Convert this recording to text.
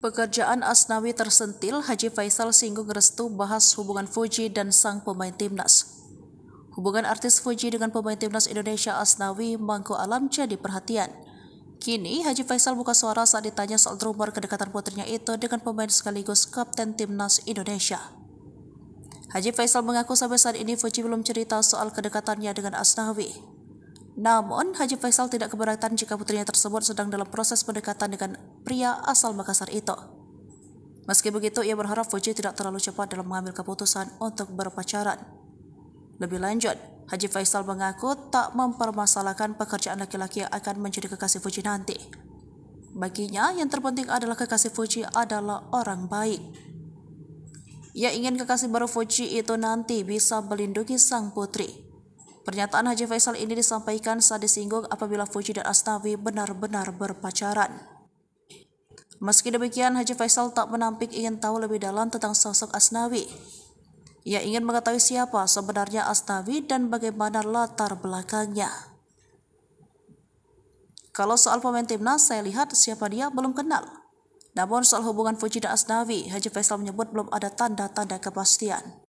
Pekerjaan Asnawi tersentil, Haji Faisal singgung restu bahas hubungan Fuji dan sang pemain timnas. Hubungan artis Fuji dengan pemain timnas Indonesia Asnawi Mangku Alam jadi perhatian. Kini Haji Faisal buka suara saat ditanya soal rumor kedekatan putrinya itu dengan pemain sekaligus kapten timnas Indonesia. Haji Faisal mengaku sampai saat ini Fuji belum cerita soal kedekatannya dengan Asnawi. Namun, Haji Faisal tidak keberatan jika putrinya tersebut sedang dalam proses pendekatan dengan pria asal Makassar itu. Meski begitu, ia berharap Fuji tidak terlalu cepat dalam mengambil keputusan untuk berpacaran. Lebih lanjut, Haji Faisal mengaku tak mempermasalahkan pekerjaan laki-laki yang akan menjadi kekasih Fuji nanti. Baginya, yang terpenting adalah kekasih Fuji adalah orang baik. Ia ingin kekasih baru Fuji itu nanti bisa melindungi sang putri. Pernyataan Haji Faisal ini disampaikan saat disinggung apabila Fuji dan Asnawi benar-benar berpacaran. Meski demikian, Haji Faisal tak menampik ingin tahu lebih dalam tentang sosok Asnawi. Ia ingin mengetahui siapa sebenarnya Asnawi dan bagaimana latar belakangnya. Kalau soal pemain timnas, saya lihat siapa dia belum kenal. Namun soal hubungan Fuji dan Asnawi, Haji Faisal menyebut belum ada tanda-tanda kepastian.